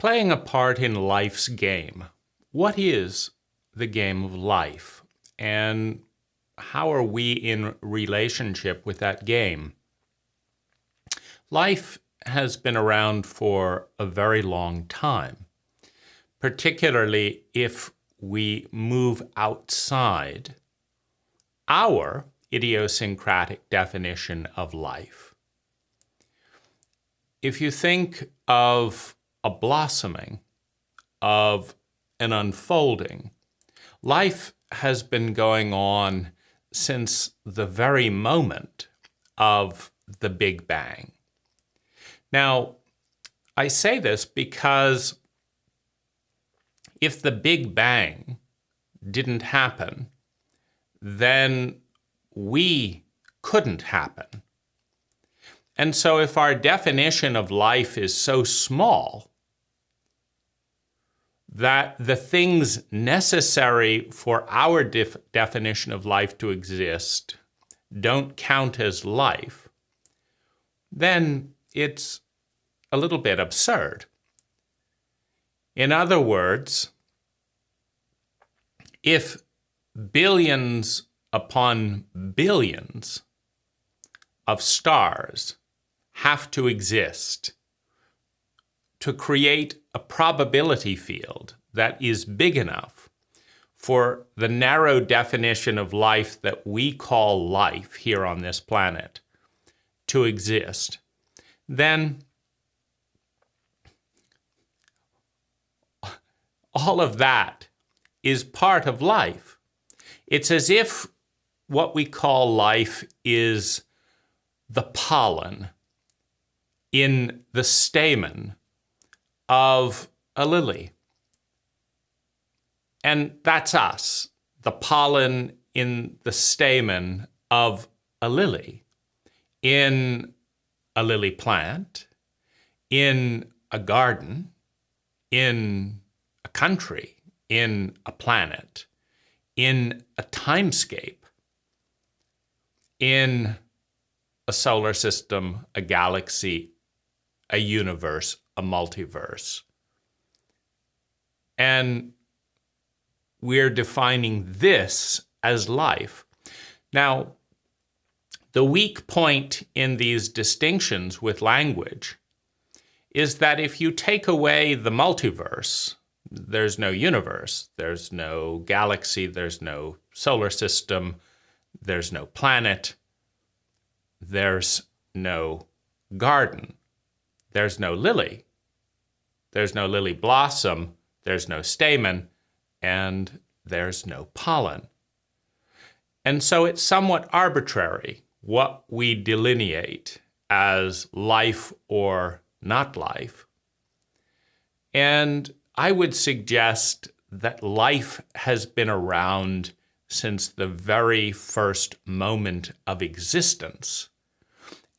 Playing a part in life's game. What is the game of life? And how are we in relationship with that game? Life has been around for a very long time, particularly if we move outside our idiosyncratic definition of life. If you think of a blossoming, of an unfolding, life has been going on since the very moment of the Big Bang. Now, I say this because if the Big Bang didn't happen, then we couldn't happen. And so if our definition of life is so small that the things necessary for our definition of life to exist don't count as life, then it's a little bit absurd. In other words, if billions upon billions of stars have to exist to create a probability field that is big enough for the narrow definition of life that we call life here on this planet to exist, then all of that is part of life. It's as if what we call life is the pollen in the stamen of a lily. And that's us, the pollen in the stamen of a lily, in a lily plant, in a garden, in a country, in a planet, in a timescape, in a solar system, a galaxy, a universe, a multiverse. And we're defining this as life. Now, the weak point in these distinctions with language is that if you take away the multiverse, there's no universe, there's no galaxy, there's no solar system, there's no planet, there's no garden, there's no lily, there's no lily blossom, there's no stamen, and there's no pollen. And so it's somewhat arbitrary what we delineate as life or not life. And I would suggest that life has been around since the very first moment of existence.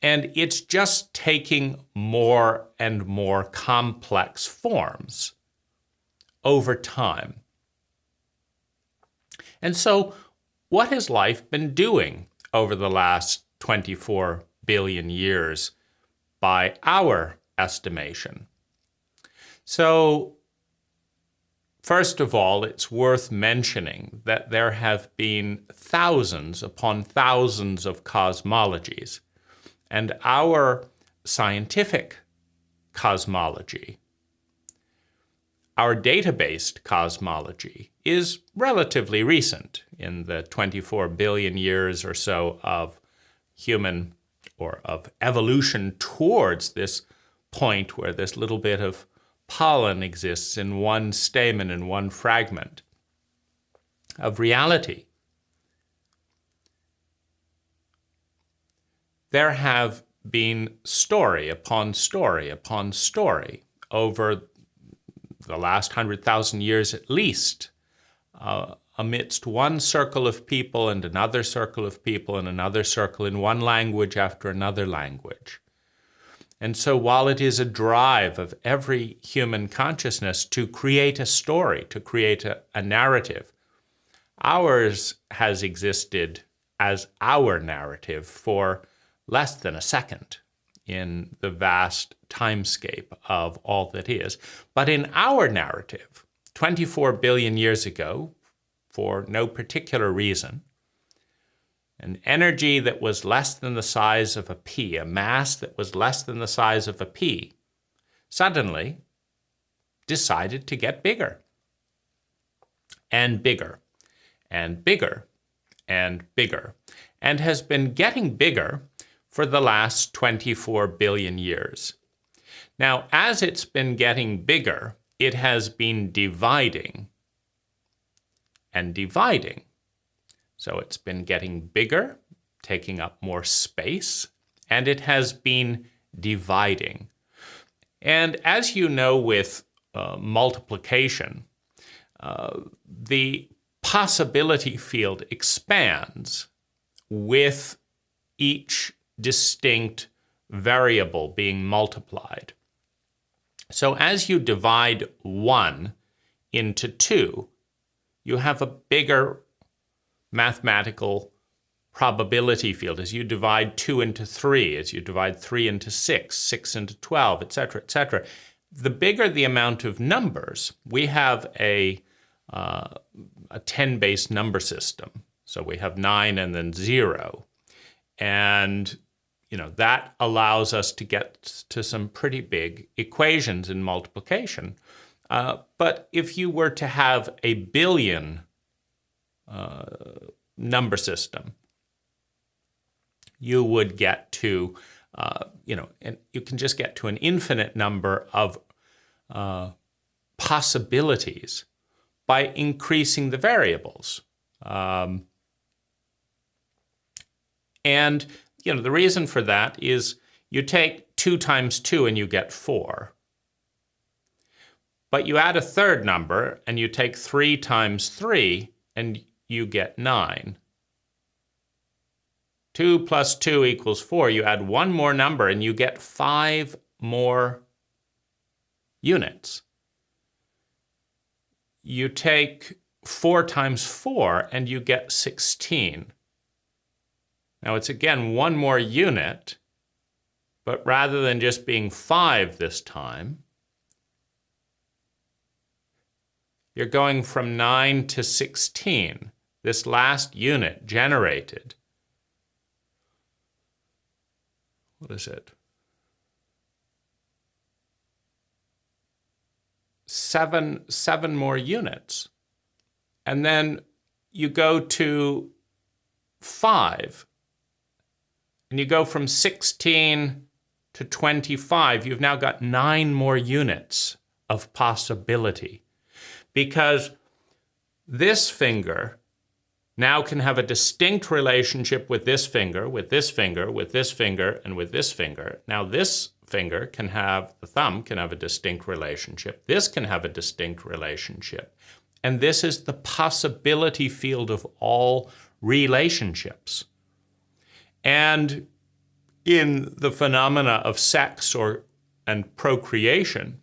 And it's just taking more and more complex forms over time. And so, what has life been doing over the last 24 billion years by our estimation? So, first of all, it's worth mentioning that there have been thousands upon thousands of cosmologies, and our scientific cosmology, our data-based cosmology, is relatively recent in the 24 billion years or so of human or of evolution towards this point where this little bit of pollen exists in one stamen, in one fragment of reality. There have been story upon story upon story over the last 100,000 years at least, amidst one circle of people and another circle of people and another circle in one language after another language. And so while it is a drive of every human consciousness to create a story, to create a narrative, ours has existed as our narrative for less than a second in the vast timescape of all that is. But in our narrative, 24 billion years ago, for no particular reason, an energy that was less than the size of a pea, a mass that was less than the size of a pea, suddenly decided to get bigger and bigger and bigger and bigger, and has been getting bigger for the last 24 billion years. Now, as it's been getting bigger, it has been dividing and dividing. So it's been getting bigger, taking up more space, and it has been dividing. And as you know with multiplication, the possibility field expands with each distinct variable being multiplied. So as you divide 1 into 2, you have a bigger mathematical probability field. As you divide 2 into 3, as you divide 3 into 6, 6 into 12, etc., etc., the bigger the amount of numbers, we have a 10-base number system. So we have 9 and then 0. And that allows us to get to some pretty big equations in multiplication. But if you were to have a billion number system, you would get to, and you can just get to an infinite number of possibilities by increasing the variables. And the reason for that is you take 2 times 2 and you get 4. But you add a third number and you take 3 times 3 and you get 9. 2 plus 2 equals 4. You add one more number and you get 5 more units. You take 4 times 4 and you get 16. Now it's again one more unit, but rather than just being 5 this time, you're going from 9 to 16. This last unit generated, what is it? 7 more units. And then you go to 5. And you go from 16 to 25. You've now got 9 more units of possibility. Because this finger now can have a distinct relationship with this finger, with this finger, with this finger, and with this finger. Now this finger can have, the thumb can have a distinct relationship. This can have a distinct relationship. And this is the possibility field of all relationships. And in the phenomena of sex and procreation,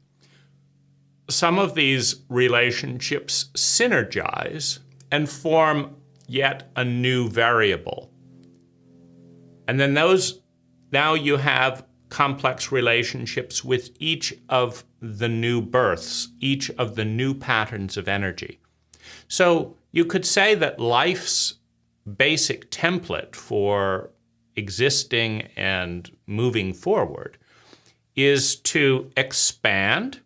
some of these relationships synergize and form yet a new variable. And then now you have complex relationships with each of the new births, each of the new patterns of energy. So you could say that life's basic template for existing and moving forward is to expand,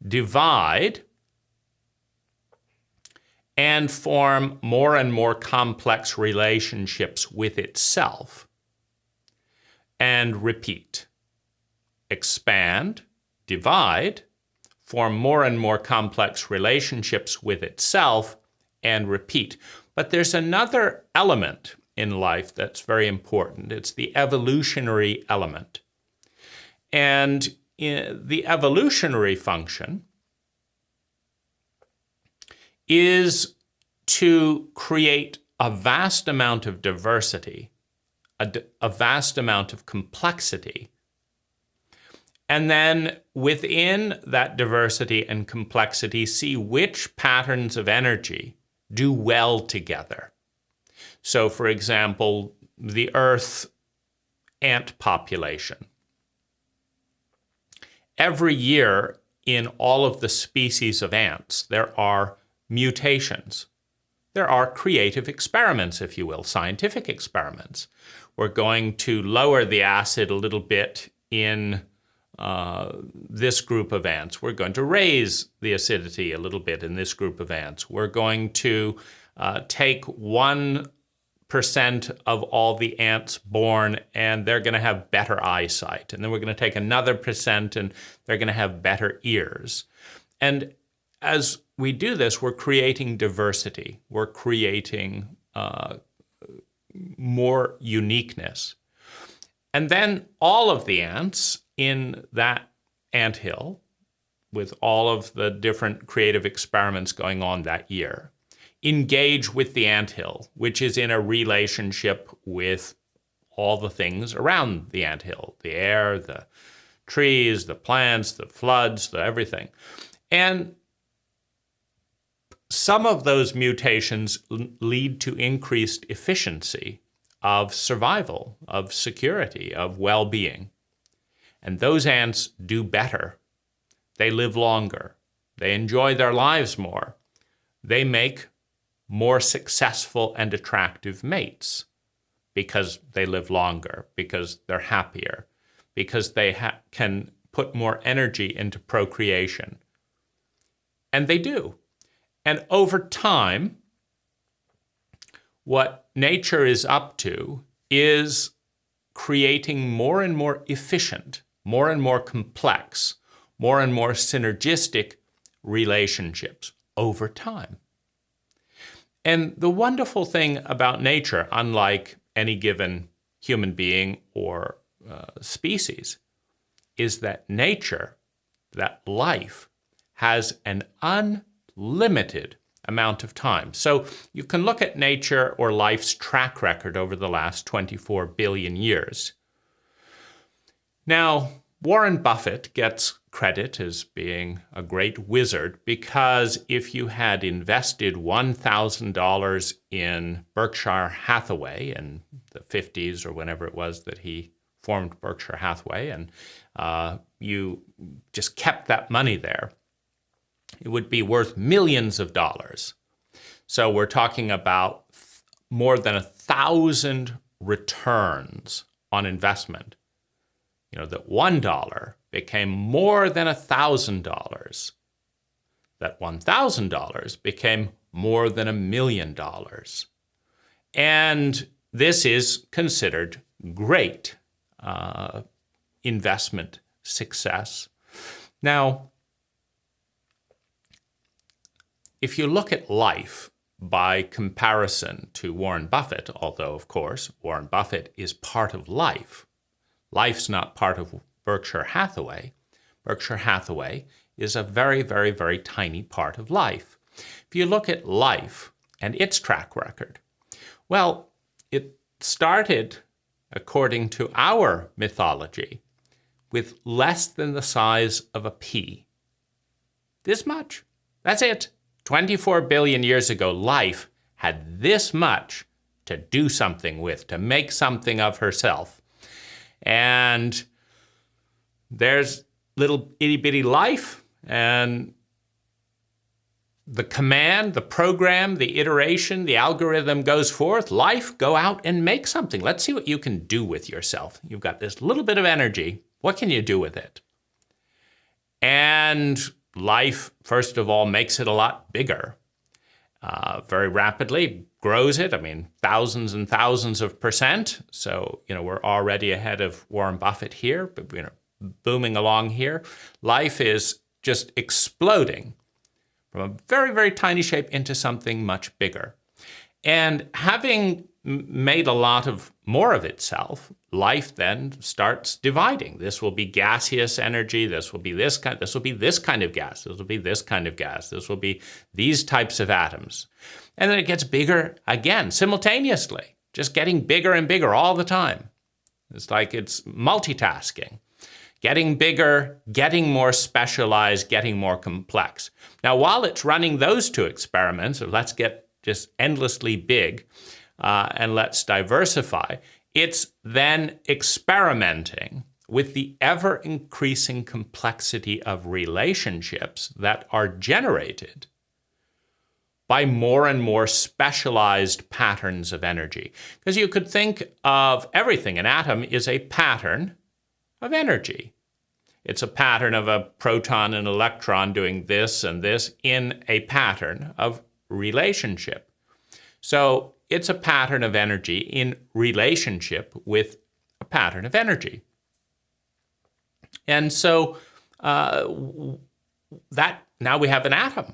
divide, and form more and more complex relationships with itself, and repeat. Expand, divide, form more and more complex relationships with itself, and repeat. But there's another element in life that's very important. It's the evolutionary element. And the evolutionary function is to create a vast amount of diversity, a vast amount of complexity, and then within that diversity and complexity, see which patterns of energy do well together. So, for example, the Earth ant population. every year in all of the species of ants, there are mutations. There are creative experiments, if you will, scientific experiments. We're going to lower the acid a little bit in this group of ants. We're going to raise the acidity a little bit in this group of ants. We're going to take 1% of all the ants born and they're going to have better eyesight. And then we're going to take another percent and they're going to have better ears. And as we do this, we're creating diversity. We're creating more uniqueness. And then all of the ants in that anthill, with all of the different creative experiments going on that year, engage with the anthill, which is in a relationship with all the things around the anthill, the air, the trees, the plants, the floods, the everything. And some of those mutations lead to increased efficiency of survival, of security, of well-being. And those ants do better. They live longer. They enjoy their lives more. They make more successful and attractive mates because they live longer, because they're happier, because they can put more energy into procreation. And they do. And over time, what nature is up to is creating more and more efficient, more and more complex, more and more synergistic relationships over time. And the wonderful thing about nature, unlike any given human being or species, is that nature, that life, has an unlimited amount of time. So you can look at nature or life's track record over the last 24 billion years. Now, Warren Buffett gets credit as being a great wizard because if you had invested $1,000 in Berkshire Hathaway in the 50s or whenever it was that he formed Berkshire Hathaway, and you just kept that money there, it would be worth millions of dollars. So we're talking about more than 1,000 returns on investment. You know, that $1 became more than $1,000. That $1,000 became more than $1 million. And this is considered great investment success. Now, if you look at life by comparison to Warren Buffett, although, of course, Warren Buffett is part of life, life's not part of Berkshire Hathaway. Berkshire Hathaway is a very, very, very tiny part of life. If you look at life and its track record, well, it started, according to our mythology, with less than the size of a pea. This much. That's it. 24 billion years ago, life had this much to do something with, to make something of herself. And there's little itty-bitty life, and the command, the program, the iteration, the algorithm goes forth. Life, go out and make something. Let's see what you can do with yourself. You've got this little bit of energy. What can you do with it? And life, first of all, makes it a lot bigger. Very rapidly grows it. I mean, thousands and thousands of percent. So, we're already ahead of Warren Buffett here, but, booming along here. Life is just exploding from a very, very tiny shape into something much bigger. And having made a lot of more of itself, life then starts dividing. This will be gaseous energy. This will be this kind. This will be this kind of gas. This will be this kind of gas. This will be these types of atoms. And then it gets bigger again, simultaneously, just getting bigger and bigger all the time. It's like it's multitasking. Getting bigger, getting more specialized, getting more complex. Now, while it's running those two experiments of let's get just endlessly big and let's diversify, it's then experimenting with the ever-increasing complexity of relationships that are generated by more and more specialized patterns of energy. Because you could think of everything. An atom is a pattern of energy. It's a pattern of a proton and electron doing this and this in a pattern of relationship. So it's a pattern of energy in relationship with a pattern of energy. And so that now we have an atom.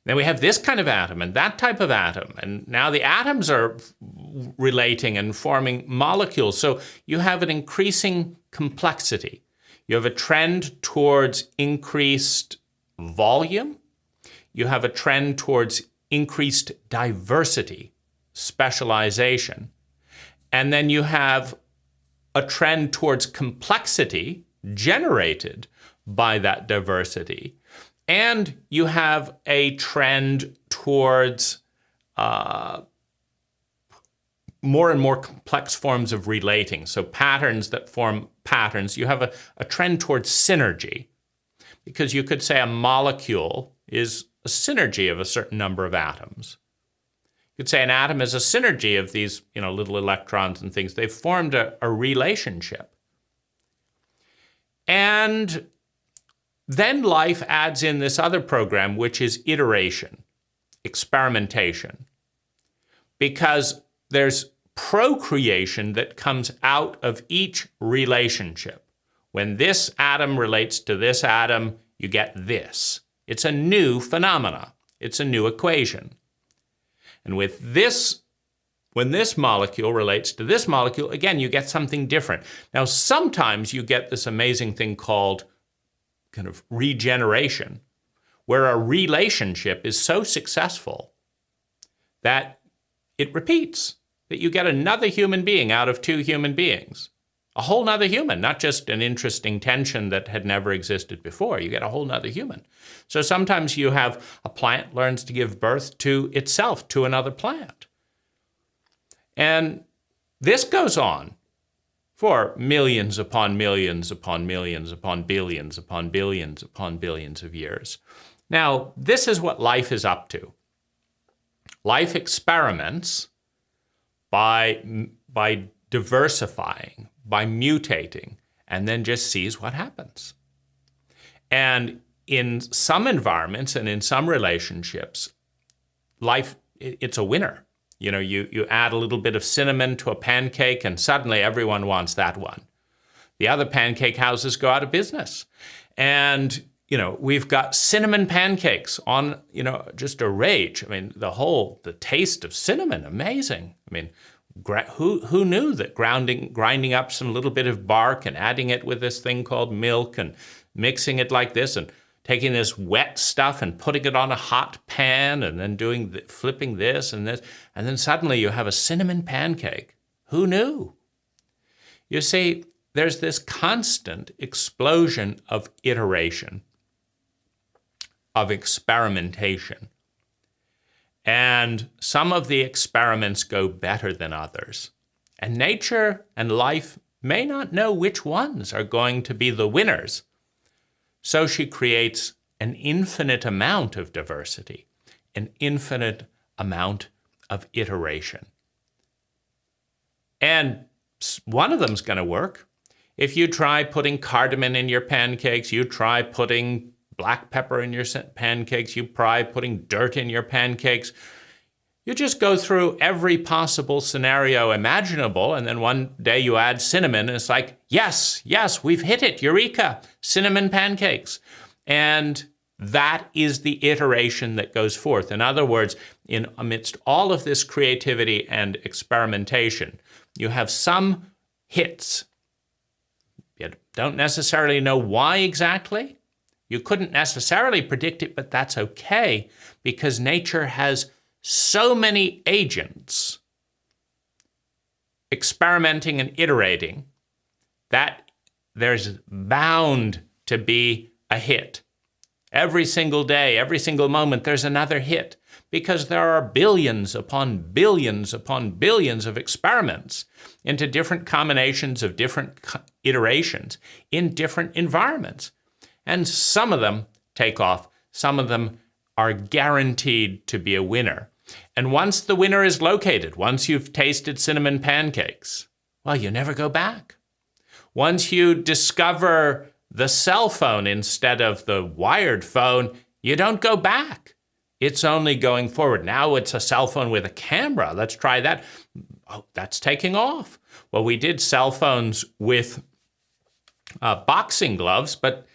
Then we have this kind of atom and that type of atom. And now the atoms are relating and forming molecules. So you have an increasing complexity. You have a trend towards increased volume. You have a trend towards increased diversity, specialization. And then you have a trend towards complexity generated by that diversity. And you have a trend towards more and more complex forms of relating. So patterns that form patterns. You have a trend towards synergy, because you could say a molecule is a synergy of a certain number of atoms. You could say an atom is a synergy of these, little electrons and things. They've formed a relationship. And then life adds in this other program, which is iteration, experimentation, because there's procreation that comes out of each relationship. When this atom relates to this atom, you get this. It's a new phenomena. It's a new equation. And with this, when this molecule relates to this molecule, again, you get something different. Now, sometimes you get this amazing thing called kind of regeneration, where a relationship is so successful that it repeats, that you get another human being out of two human beings, a whole nother human, not just an interesting tension that had never existed before. You get a whole nother human. So sometimes you have a plant learns to give birth to itself, to another plant. And this goes on for millions upon millions upon millions upon billions upon billions upon billions of years. Now, this is what life is up to. Life experiments by diversifying, by mutating, and then just sees what happens. And in some environments and in some relationships, life, it's a winner. You add a little bit of cinnamon to a pancake and suddenly everyone wants that one. The other pancake houses go out of business. And, we've got cinnamon pancakes on, just a rage. I mean, the taste of cinnamon, amazing. I mean, who knew that grinding up some little bit of bark and adding it with this thing called milk and mixing it like this and taking this wet stuff and putting it on a hot pan and then flipping this and this, and then suddenly you have a cinnamon pancake. Who knew? You see, there's this constant explosion of iteration, of experimentation. And some of the experiments go better than others. And nature and life may not know which ones are going to be the winners. So she creates an infinite amount of diversity, an infinite amount of iteration. And one of them's going to work. If you try putting cardamom in your pancakes, you try putting black pepper in your pancakes, you try putting dirt in your pancakes, you just go through every possible scenario imaginable, and then one day you add cinnamon, and it's like, yes, we've hit it, eureka, cinnamon pancakes. And that is the iteration that goes forth. In other words, amidst all of this creativity and experimentation, you have some hits. You don't necessarily know why exactly. You couldn't necessarily predict it, but that's okay, because nature has so many agents experimenting and iterating that there's bound to be a hit. Every single day, every single moment, there's another hit, because there are billions upon billions upon billions of experiments into different combinations of different iterations in different environments. And some of them take off. Some of them are guaranteed to be a winner. And once the winner is located, once you've tasted cinnamon pancakes, well, you never go back. Once you discover the cell phone instead of the wired phone, you don't go back. It's only going forward. Now it's a cell phone with a camera. Let's try that. Oh, that's taking off. Well, we did cell phones with boxing gloves, but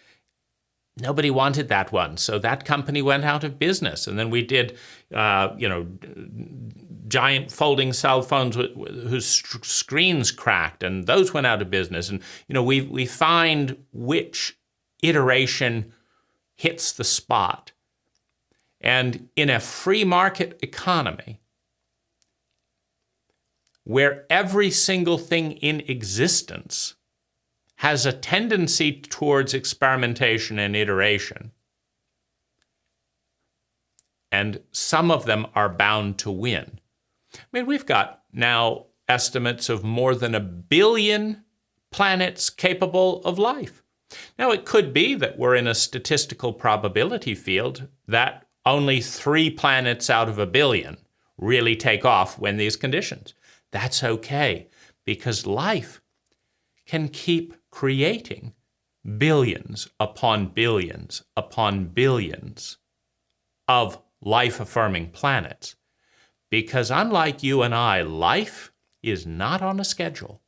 nobody wanted that one. So that company went out of business. And then we did, giant folding cell phones whose screens cracked, and those went out of business. And, we find which iteration hits the spot. And in a free market economy, where every single thing in existence has a tendency towards experimentation and iteration, and some of them are bound to win. I mean, we've got now estimates of more than 1 billion planets capable of life. Now, it could be that we're in a statistical probability field that only 3 planets out of 1 billion really take off when these conditions. That's okay, because life can keep creating billions upon billions upon billions of life-affirming planets. Because unlike you and I, life is not on a schedule.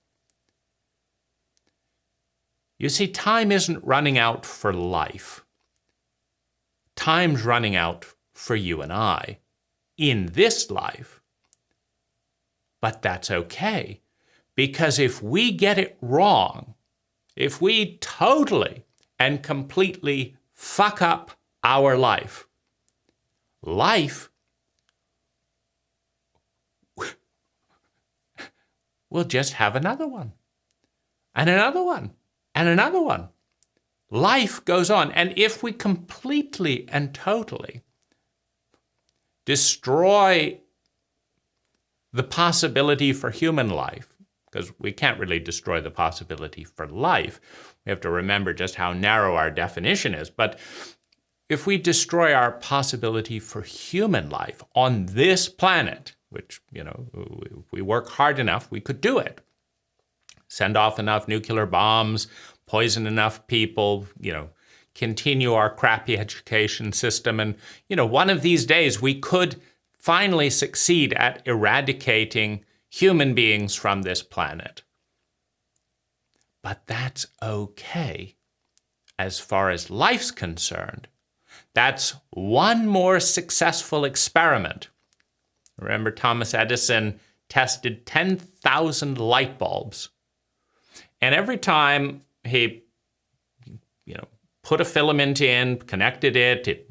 You see, time isn't running out for life. Time's running out for you and I in this life. But that's okay, because if we get it wrong, if we totally and completely fuck up our life, we'll just have another one, and another one, and another one. Life goes on. And if we completely and totally destroy the possibility for human life, because we can't really destroy the possibility for life. We have to remember just how narrow our definition is. But if we destroy our possibility for human life on this planet, which, if we work hard enough, we could do it. Send off enough nuclear bombs, poison enough people, continue our crappy education system. And, one of these days we could finally succeed at eradicating human beings from this planet. But that's okay as far as life's concerned. That's one more successful experiment. Remember, Thomas Edison tested 10,000 light bulbs. And every time he, put a filament in, connected it, it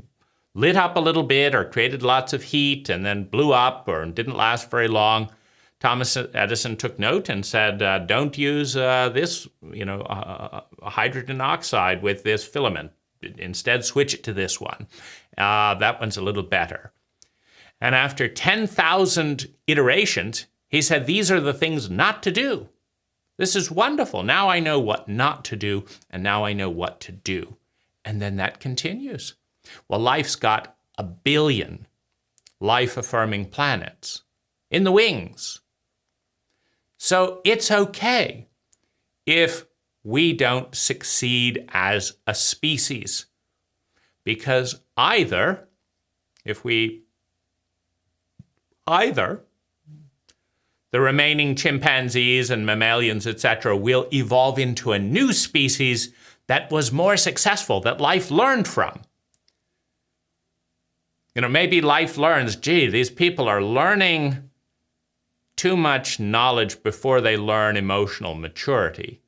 lit up a little bit or created lots of heat and then blew up or didn't last very long. Thomas Edison took note and said, don't use this, hydrogen oxide with this filament. Instead, switch it to this one. That one's a little better. And after 10,000 iterations, he said, these are the things not to do. This is wonderful. Now I know what not to do, and now I know what to do. And then that continues. Well, life's got 1 billion life-affirming planets in the wings. So it's okay if we don't succeed as a species, because either the remaining chimpanzees and mammalians, etc., will evolve into a new species that was more successful, that life learned from. Maybe life learns, gee, these people are learning too much knowledge before they learn emotional maturity.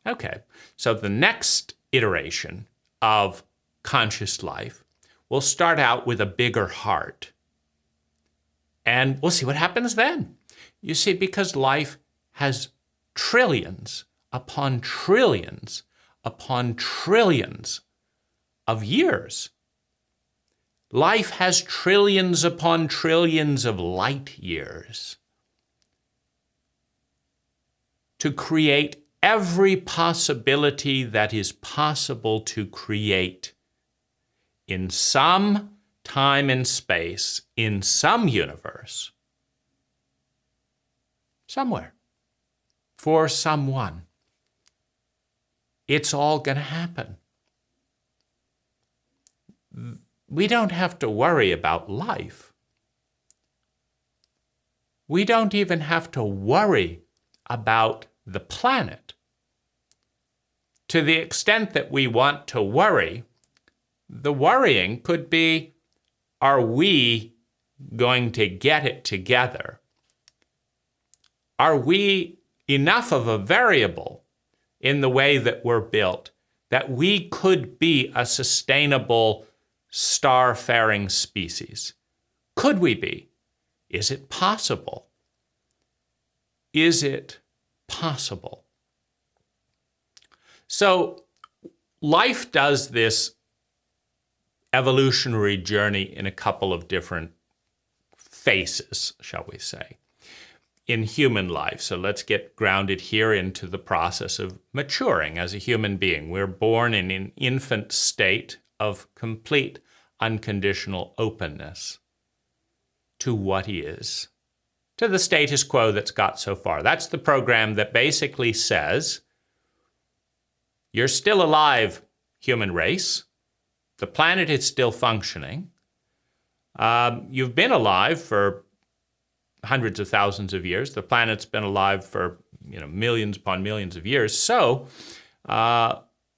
Okay, so the next iteration of conscious life will start out with a bigger heart. And we'll see what happens then. You see, because life has trillions upon trillions upon trillions of years. Life has trillions upon trillions of light years to create every possibility that is possible to create in some time and space, in some universe, somewhere, for someone. It's all going to happen. We don't have to worry about life. We don't even have to worry about the planet. To the extent that we want to worry, the worrying could be, are we going to get it together? Are we enough of a variable in the way that we're built that we could be a sustainable star-faring species? Could we be? Is it possible? Is it possible? So life does this evolutionary journey in a couple of different phases, shall we say, in human life. So let's get grounded here into the process of maturing as a human being. We're born in an infant state of complete unconditional openness to what is, to the status quo that's got so far. That's the program that basically says, you're still alive, human race. The planet is still functioning. You've been alive for hundreds of thousands of years. The planet's been alive for millions upon millions of years. So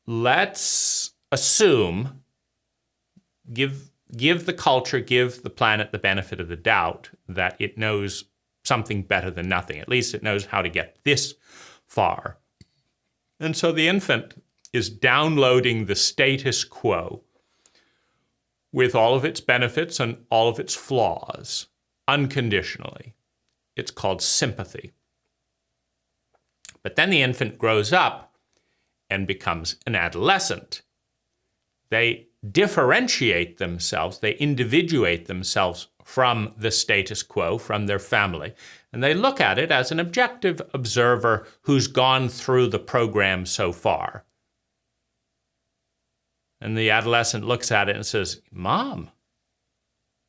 let's assume, give the culture, give the planet the benefit of the doubt that it knows something better than nothing. At least it knows how to get this far. And so the infant is downloading the status quo with all of its benefits and all of its flaws, unconditionally. It's called sympathy. But then the infant grows up and becomes an adolescent. They differentiate themselves, they individuate themselves from the status quo, from their family, and they look at it as an objective observer who's gone through the program so far. And the adolescent looks at it and says, Mom,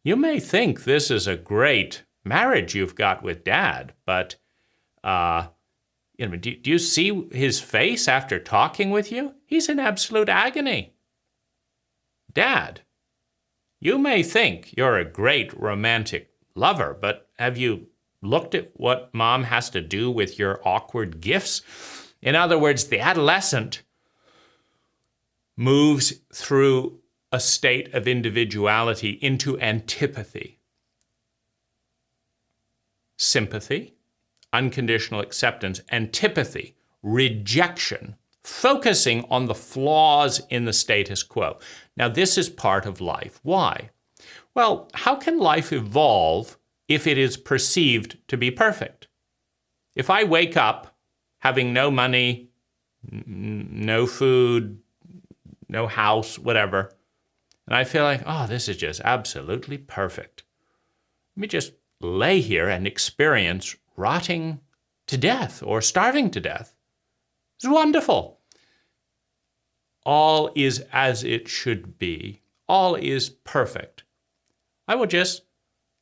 you may think this is a great marriage you've got with Dad, but do you see his face after talking with you? He's in absolute agony. Dad, you may think you're a great romantic lover, but have you looked at what Mom has to do with your awkward gifts? In other words, the adolescent moves through a state of individuality into antipathy. Sympathy, unconditional acceptance, antipathy, rejection, focusing on the flaws in the status quo. Now, this is part of life. Why? Well, how can life evolve if it is perceived to be perfect? If I wake up having no money, no food, no house, whatever, and I feel like, oh, this is just absolutely perfect. Let me just lay here and experience rotting to death or starving to death. It's wonderful. All is as it should be. All is perfect. I will just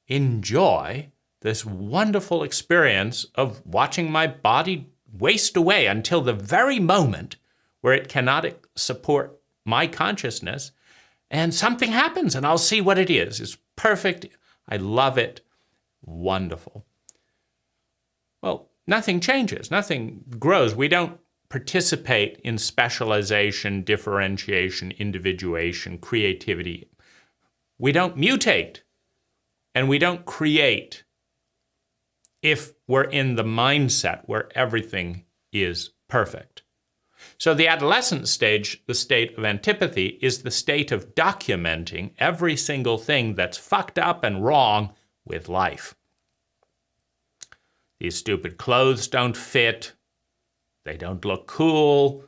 enjoy this wonderful experience of watching my body waste away until the very moment where it cannot support my consciousness, and something happens and I'll see what it is. It's perfect. I love it. Wonderful. Well, nothing changes. Nothing grows. We don't participate in specialization, differentiation, individuation, creativity. We don't mutate and we don't create if we're in the mindset where everything is perfect. So the adolescent stage, the state of antipathy, is the state of documenting every single thing that's fucked up and wrong with life. These stupid clothes don't fit. They don't look cool.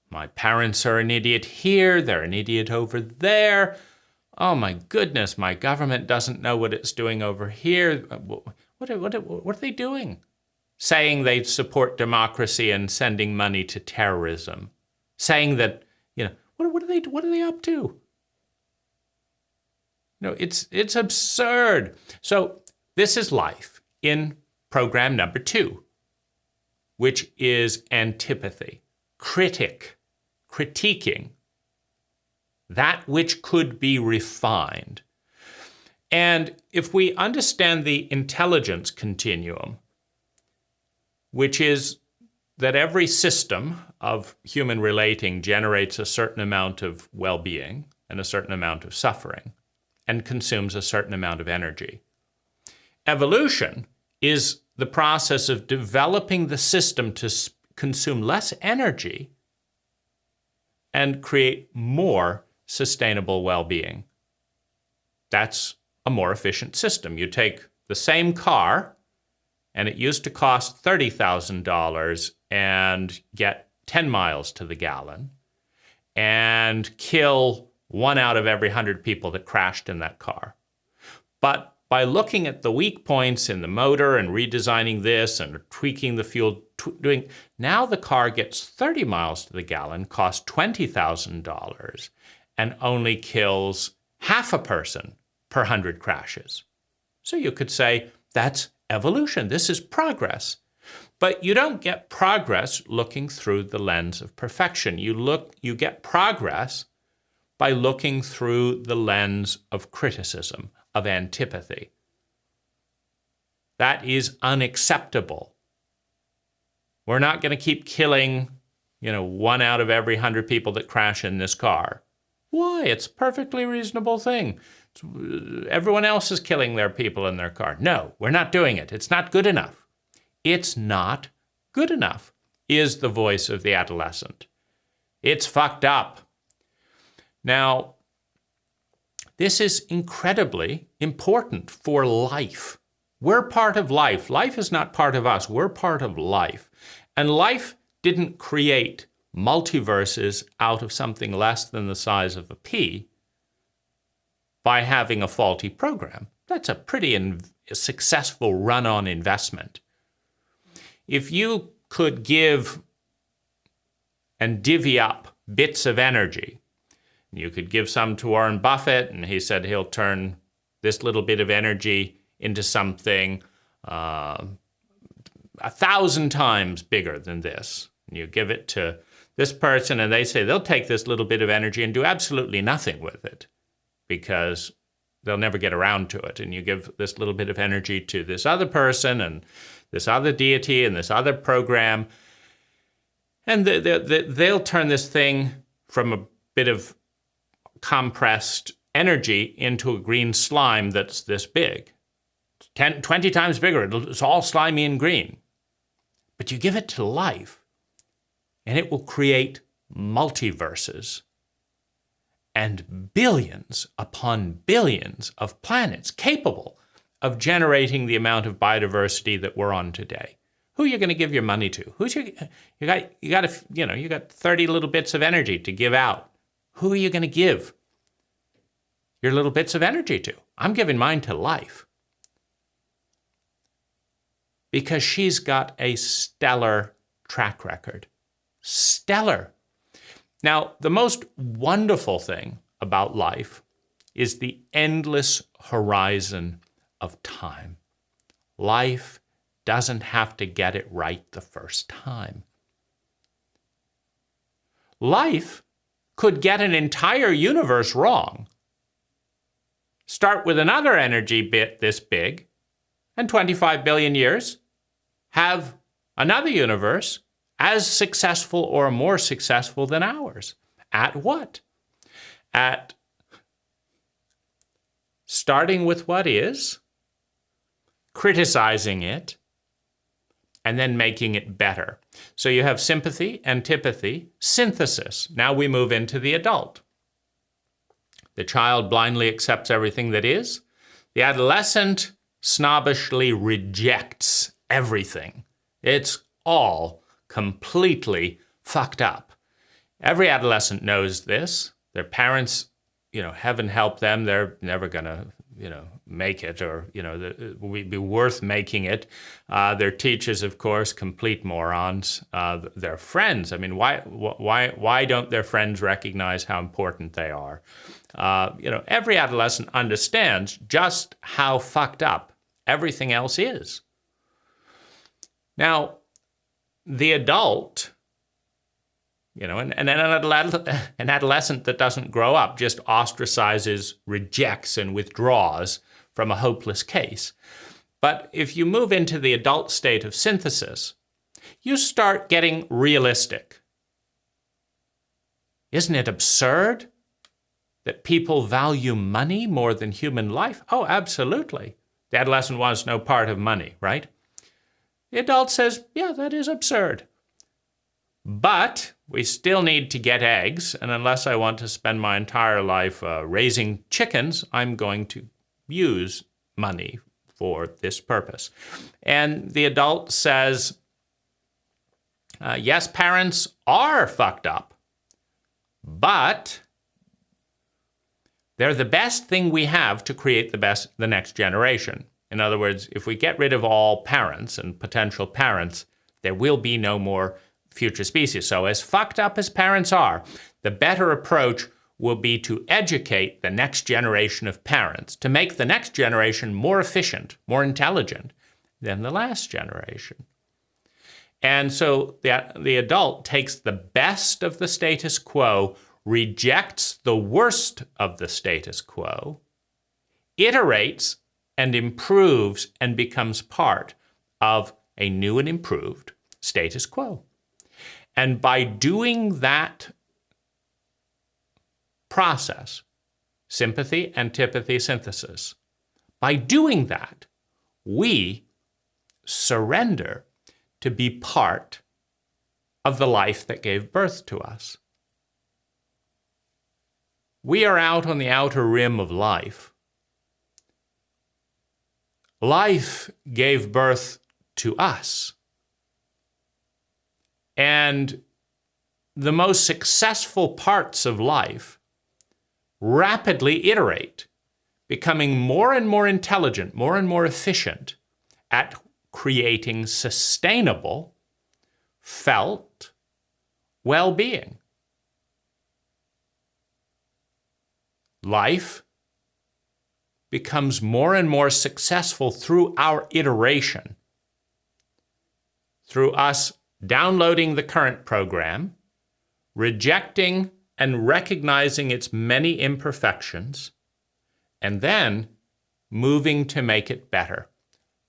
My parents are an idiot here. They're an idiot over there. Oh my goodness, my government doesn't know what it's doing over here. What are they doing? saying they support democracy and sending money to terrorism, saying that, what are they up to? It's absurd. So this is life in program number 2, which is antipathy, critiquing that which could be refined. And if we understand the intelligence continuum, which is that every system of human relating generates a certain amount of well-being and a certain amount of suffering and consumes a certain amount of energy. Evolution is the process of developing the system to consume less energy and create more sustainable well-being. That's a more efficient system. You take the same car, and it used to cost $30,000 and get 10 miles to the gallon and kill 1 out of every 100 people that crashed in that car. But by looking at the weak points in the motor and redesigning this and tweaking the fuel, now the car gets 30 miles to the gallon, costs $20,000, and only kills half a person per 100 crashes. So you could say that's evolution. This is progress. But you don't get progress looking through the lens of perfection. You get progress by looking through the lens of criticism, of antipathy. That is unacceptable. We're not going to keep killing, 1 out of every 100 people that crash in this car. Why? It's a perfectly reasonable thing. Everyone else is killing their people in their car. No, we're not doing it. It's not good enough. It's not good enough, is the voice of the adolescent. It's fucked up. Now, this is incredibly important for life. We're part of life. Life is not part of us. We're part of life. And life didn't create multiverses out of something less than the size of a pea by having a faulty program. That's a pretty successful run-on investment. If you could give and divvy up bits of energy, you could give some to Warren Buffett, and he said he'll turn this little bit of energy into something 1,000 times bigger than this. And you give it to this person, and they say they'll take this little bit of energy and do absolutely nothing with it because they'll never get around to it. And you give this little bit of energy to this other person and this other deity and this other program, and they'll turn this thing from a bit of compressed energy into a green slime that's this big. 20 times bigger. It's all slimy and green. But you give it to life, and it will create multiverses and billions upon billions of planets capable of generating the amount of biodiversity that we're on today. Who are you going to give your money to? You got 30 little bits of energy to give out. Who are you going to give your little bits of energy to? I'm giving mine to life. Because she's got a stellar track record. Stellar. Now, the most wonderful thing about life is the endless horizon of time. Life doesn't have to get it right the first time. Life could get an entire universe wrong. Start with another energy bit this big, and 25 billion years, have another universe as successful or more successful than ours. At what? At starting with what is, criticizing it, and then making it better. So you have sympathy, antipathy, synthesis. Now we move into the adult. The child blindly accepts everything that is. The adolescent snobbishly rejects everything. It's all completely fucked up. Every adolescent knows this. Their parents, heaven help them, they're never going to make it, or, it would be worth making it. Their teachers, of course, complete morons. Their friends, I mean, why don't their friends recognize how important they are? Every adolescent understands just how fucked up everything else is. Now, the adult, and an adolescent that doesn't grow up just ostracizes, rejects, and withdraws from a hopeless case. But if you move into the adult state of synthesis, you start getting realistic. Isn't it absurd that people value money more than human life? Oh, absolutely. The adolescent wants no part of money, right? The adult says, yeah, that is absurd. But we still need to get eggs, and unless I want to spend my entire life raising chickens, I'm going to use money for this purpose. And the adult says, yes, parents are fucked up, but they're the best thing we have to create the next generation. In other words, if we get rid of all parents and potential parents, there will be no more future species. So as fucked up as parents are, the better approach will be to educate the next generation of parents, to make the next generation more efficient, more intelligent than the last generation. And so the adult takes the best of the status quo, rejects the worst of the status quo, iterates and improves and becomes part of a new and improved status quo. And by doing that process, sympathy, antipathy, synthesis, by doing that, we surrender to be part of the life that gave birth to us. We are out on the outer rim of life. Life gave birth to us. And the most successful parts of life rapidly iterate, becoming more and more intelligent, more and more efficient at creating sustainable, felt well-being. Life becomes more and more successful through our iteration, through us downloading the current program, rejecting and recognizing its many imperfections, and then moving to make it better,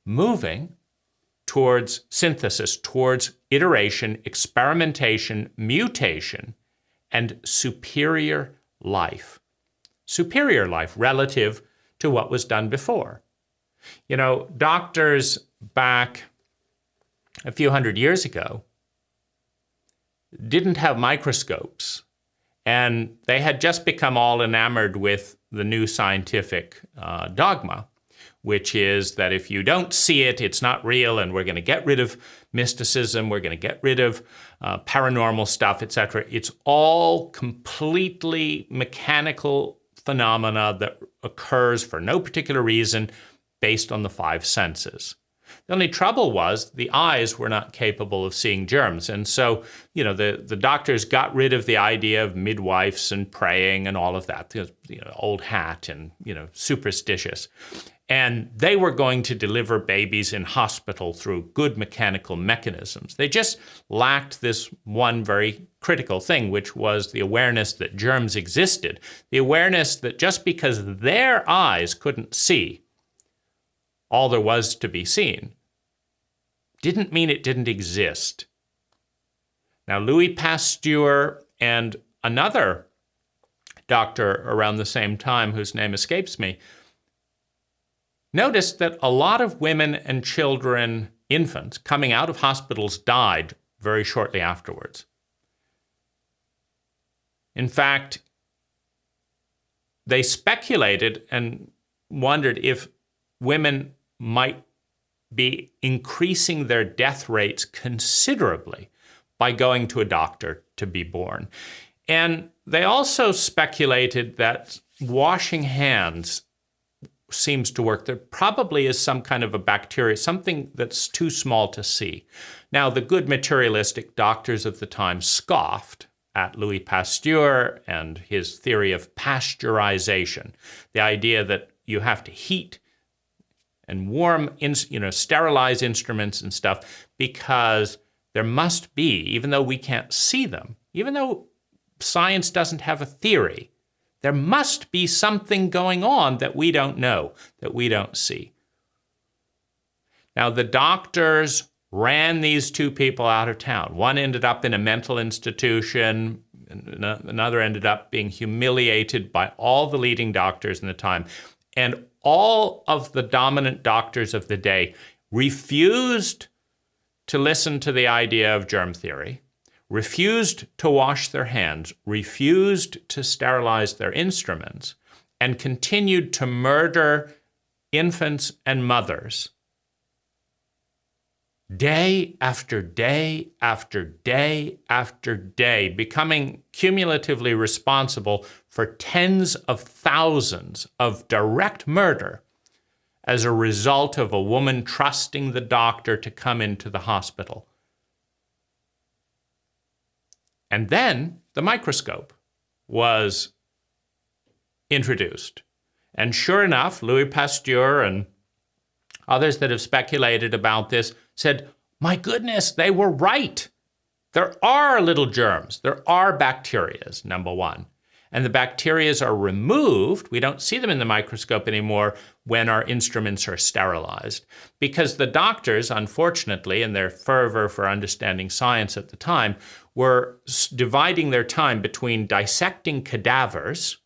moving towards synthesis, towards iteration, experimentation, mutation, and superior life. Superior life relative to what was done before. Doctors back a few hundred years ago didn't have microscopes, and they had just become all enamored with the new scientific dogma, which is that if you don't see it, it's not real, and we're going to get rid of mysticism, we're going to get rid of paranormal stuff, etc. It's all completely mechanical phenomena that occurs for no particular reason based on the five senses. The only trouble was the eyes were not capable of seeing germs. And so, the doctors got rid of the idea of midwives and praying and all of that, old hat and, superstitious. And they were going to deliver babies in hospital through good mechanical mechanisms. They just lacked this one very critical thing, which was the awareness that germs existed. The awareness that just because their eyes couldn't see all there was to be seen didn't mean it didn't exist. Now, Louis Pasteur and another doctor around the same time, whose name escapes me, noticed that a lot of women and children, infants, coming out of hospitals died very shortly afterwards. In fact, they speculated and wondered if women might be increasing their death rates considerably by going to a doctor to be born. And they also speculated that washing hands seems to work. There probably is some kind of a bacteria, something that's too small to see. Now, the good materialistic doctors of the time scoffed at Louis Pasteur and his theory of pasteurization, the idea that you have to heat and warm, sterilize instruments and stuff, because there must be, even though we can't see them, even though science doesn't have a theory, there must be something going on that we don't know, that we don't see. Now, the doctors ran these two people out of town. One ended up in a mental institution, and another ended up being humiliated by all the leading doctors in the time. And all of the dominant doctors of the day refused to listen to the idea of germ theory, refused to wash their hands, refused to sterilize their instruments, and continued to murder infants and mothers day after day after day after day, becoming cumulatively responsible for tens of thousands of direct murder as a result of a woman trusting the doctor to come into the hospital. And then the microscope was introduced. And sure enough, Louis Pasteur and others that have speculated about this said, my goodness, they were right. There are little germs. There are bacterias, number one. And the bacterias are removed. We don't see them in the microscope anymore when our instruments are sterilized. Because the doctors, unfortunately, in their fervor for understanding science at the time, were dividing their time between dissecting cadavers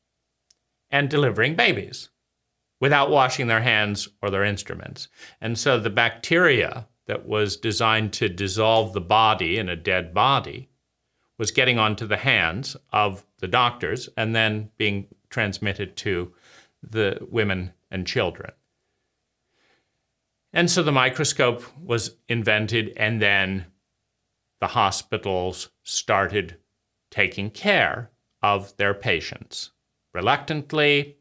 and delivering babies without washing their hands or their instruments. And so the bacteria that was designed to dissolve the body in a dead body was getting onto the hands of the doctors and then being transmitted to the women and children. And so the microscope was invented, and then the hospitals started taking care of their patients. Reluctantly,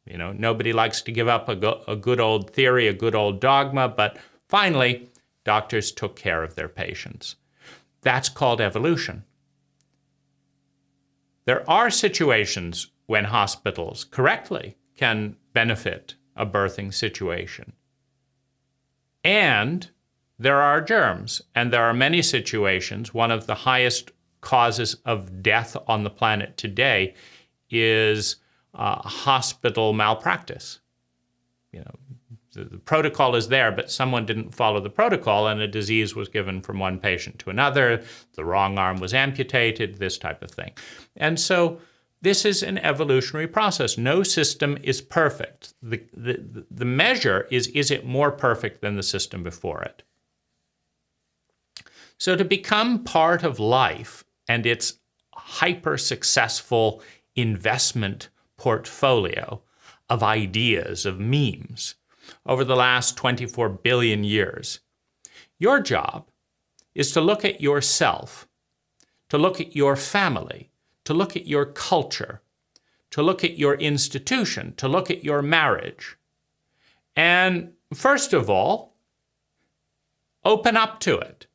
nobody likes to give up a good old theory, a good old dogma, but finally, doctors took care of their patients. That's called evolution. There are situations when hospitals correctly can benefit a birthing situation. And there are germs, and there are many situations. One of the highest causes of death on the planet today is hospital malpractice. The protocol is there, but someone didn't follow the protocol, and a disease was given from one patient to another. The wrong arm was amputated, this type of thing. And so this is an evolutionary process. No system is perfect. The measure is it more perfect than the system before it? So to become part of life and its hyper-successful investment portfolio of ideas, of memes, over the last 24 billion years, your job is to look at yourself, to look at your family, to look at your culture, to look at your institution, to look at your marriage. And first of all, open up to it.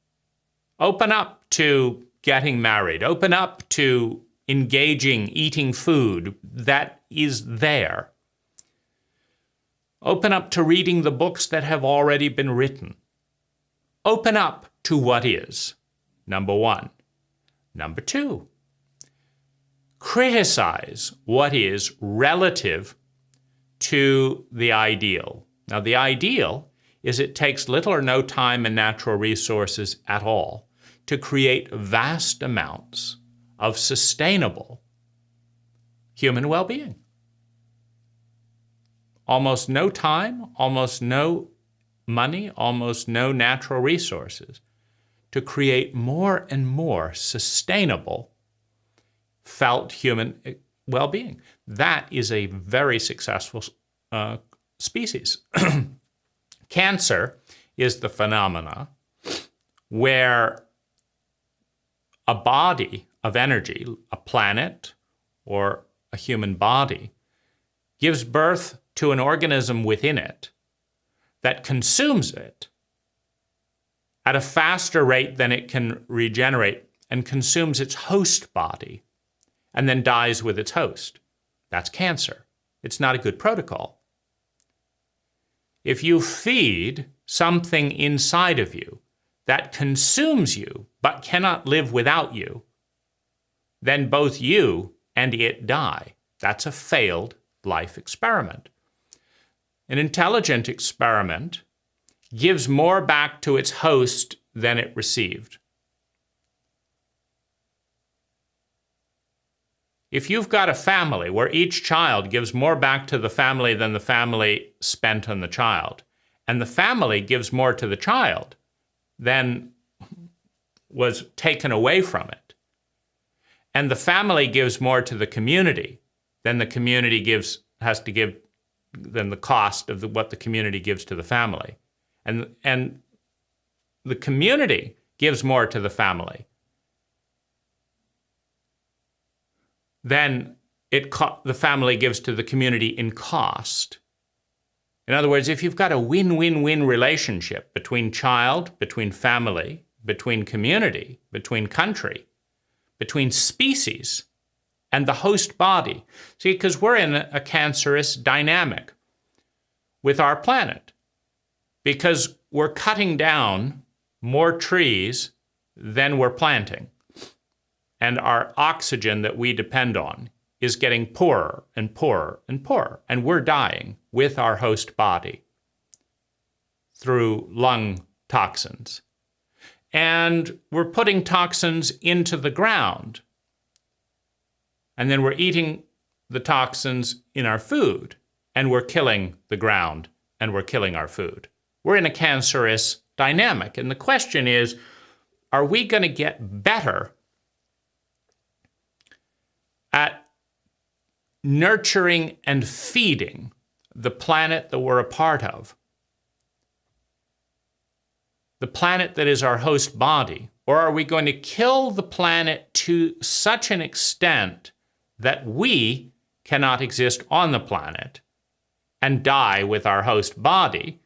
Open up to getting married. Open up to engaging, eating food that is there. Open up to reading the books that have already been written. Open up to what is, number one. Number two, criticize what is relative to the ideal. Now, the ideal is it takes little or no time and natural resources at all to create vast amounts of sustainable human well-being. Almost no time, almost no money, almost no natural resources to create more and more sustainable felt human well-being. That is a very successful species. Cancer is the phenomena where a body of energy, a planet or a human body, gives birth to an organism within it that consumes it at a faster rate than it can regenerate and consumes its host body and then dies with its host. That's cancer. It's not a good protocol. If you feed something inside of you that consumes you but cannot live without you, then both you and it die. That's a failed life experiment. An intelligent experiment gives more back to its host than it received. If you've got a family where each child gives more back to the family than the family spent on the child, and the family gives more to the child than was taken away from it, and the family gives more to the community than the community has to give than the cost of what the community gives to the family, and the community gives more to the family than the family gives to the community in cost. In other words, if you've got a win-win-win relationship between child, between family, between community, between country, between species, and the host body. See, because we're in a cancerous dynamic with our planet, because we're cutting down more trees than we're planting. And our oxygen that we depend on is getting poorer and poorer and poorer. And we're dying with our host body through lung toxins. And we're putting toxins into the ground. And then we're eating the toxins in our food. And we're killing the ground. And we're killing our food. We're in a cancerous dynamic. And the question is, are we going to get better at nurturing and feeding the planet that we're a part of, the planet that is our host body? Or are we going to kill the planet to such an extent that we cannot exist on the planet and die with our host body,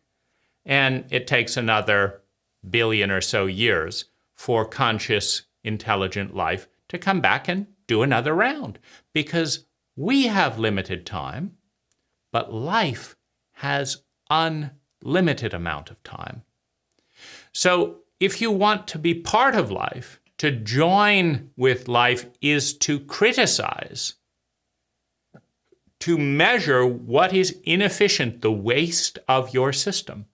and it takes another billion or so years for conscious, intelligent life to come back and do another round? Because we have limited time, but life has unlimited amount of time. So if you want to be part of life, to join with life is to criticize, to measure what is inefficient, the waste of your system,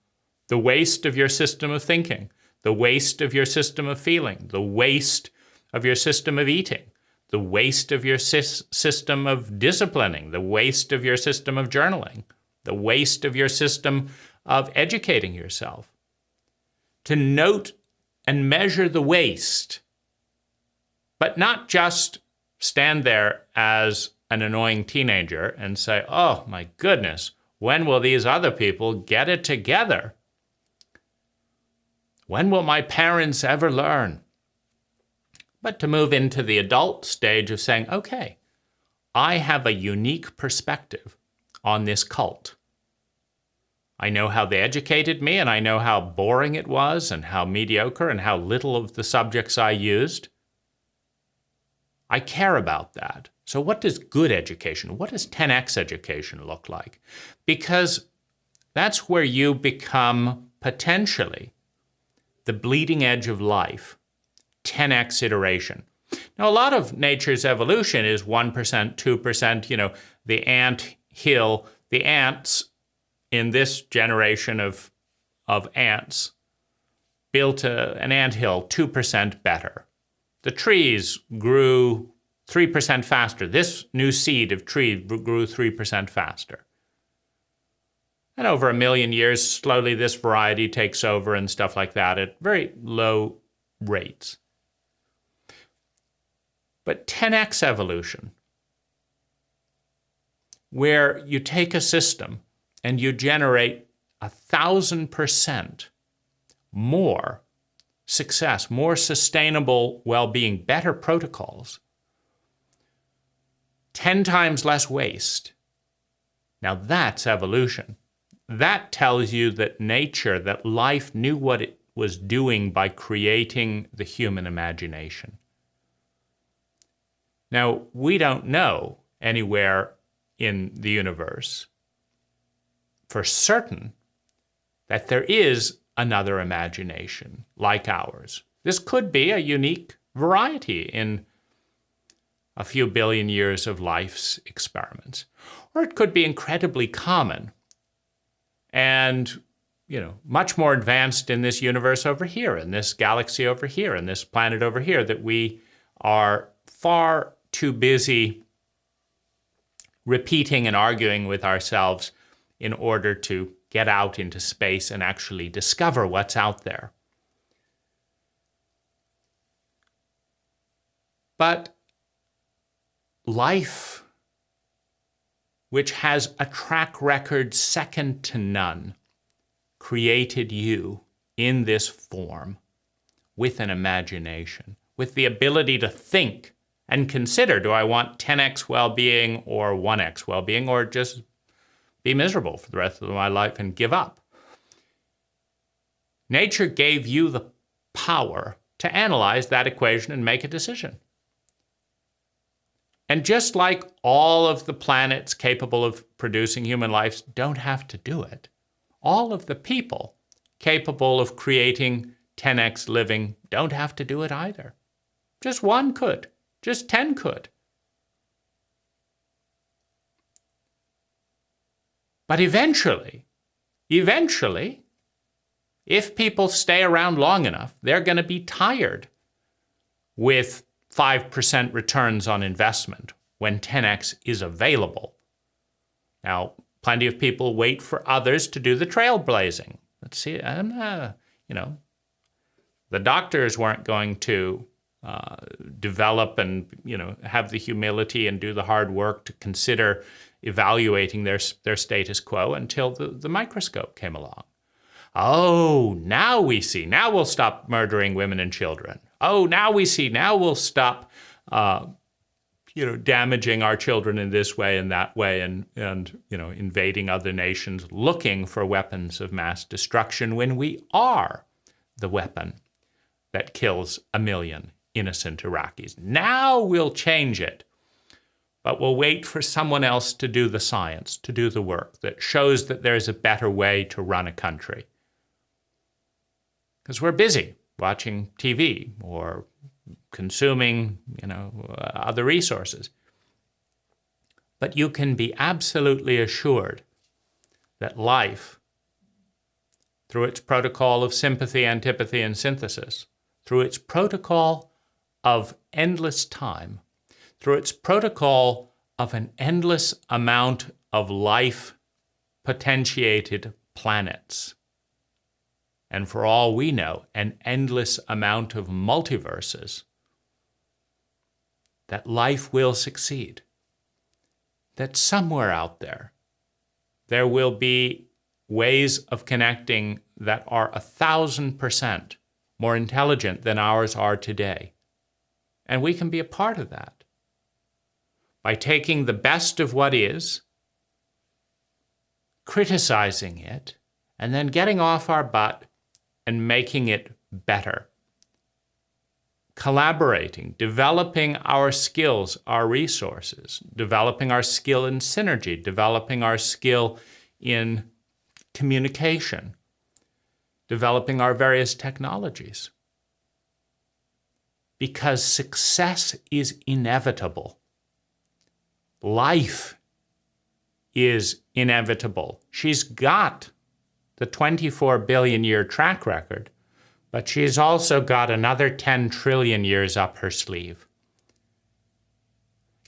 the waste of your system of thinking, the waste of your system of feeling, the waste of your system of eating, the waste of your system of disciplining, the waste of your system of journaling, the waste of your system of educating yourself. To note and measure the waste, but not just stand there as an annoying teenager and say, oh my goodness, when will these other people get it together? When will my parents ever learn? But to move into the adult stage of saying, okay, I have a unique perspective on this cult. I know how they educated me, and I know how boring it was, and how mediocre, and how little of the subjects I used. I care about that. So what does good education, what does 10x education look like? Because that's where you become potentially the bleeding edge of life. 10x iteration. Now, a lot of nature's evolution is 1%, 2%, the ant hill, the ants in this generation of ants built an anthill 2% better. The trees grew 3% faster. This new seed of tree grew 3% faster. And over 1 million years, slowly this variety takes over and stuff like that at very low rates. But 10x evolution, where you take a system and you generate 1,000% more success, more sustainable well-being, better protocols, 10 times less waste. Now that's evolution. That tells you that nature, that life knew what it was doing by creating the human imagination. Now, we don't know anywhere in the universe for certain that there is another imagination like ours. This could be a unique variety in a few billion years of life's experiments. Or it could be incredibly common and, much more advanced in this universe over here, in this galaxy over here, in this planet over here, that we are far too busy repeating and arguing with ourselves in order to get out into space and actually discover what's out there. But life, which has a track record second to none, created you in this form with an imagination, with the ability to think and consider, do I want 10x well-being or 1x well-being, or just be miserable for the rest of my life and give up? Nature gave you the power to analyze that equation and make a decision. And just like all of the planets capable of producing human lives don't have to do it, all of the people capable of creating 10x living don't have to do it either. Just one could. Just 10 could. But eventually, if people stay around long enough, they're going to be tired with 5% returns on investment when 10x is available. Now, plenty of people wait for others to do the trailblazing. Let's see, the doctors weren't going to develop and have the humility and do the hard work to consider evaluating their status quo until the microscope came along. Oh, now we see. Now we'll stop murdering women and children. Oh, now we see. Now we'll stop, damaging our children in this way and that way, and invading other nations, looking for weapons of mass destruction when we are the weapon that kills 1 million innocent Iraqis. Now we'll change it, but we'll wait for someone else to do the science, to do the work that shows that there's a better way to run a country. Because we're busy watching TV or consuming, other resources. But you can be absolutely assured that life, through its protocol of sympathy, antipathy, and synthesis, through its protocol of endless time, through its protocol of an endless amount of life potentiated planets, and for all we know, an endless amount of multiverses, that life will succeed. That somewhere out there will be ways of connecting that are 1,000% more intelligent than ours are today. And we can be a part of that by taking the best of what is, criticizing it, and then getting off our butt and making it better. Collaborating, developing our skills, our resources, developing our skill in synergy, developing our skill in communication, developing our various technologies. Because success is inevitable. Life is inevitable. She's got the 24 billion year track record, but she's also got another 10 trillion years up her sleeve.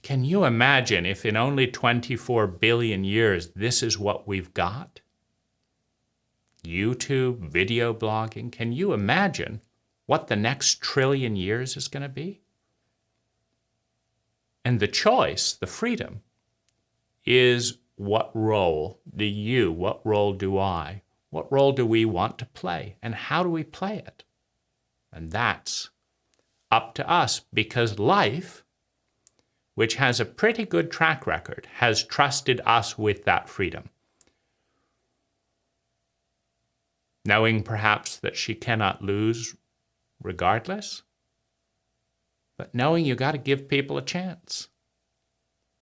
Can you imagine if in only 24 billion years this is what we've got? YouTube, video blogging, can you imagine what the next trillion years is going to be? And the choice, the freedom, is what role do I, what role do we want to play, and how do we play it? And that's up to us, because life, which has a pretty good track record, has trusted us with that freedom, knowing perhaps that she cannot lose regardless, but knowing you got to give people a chance.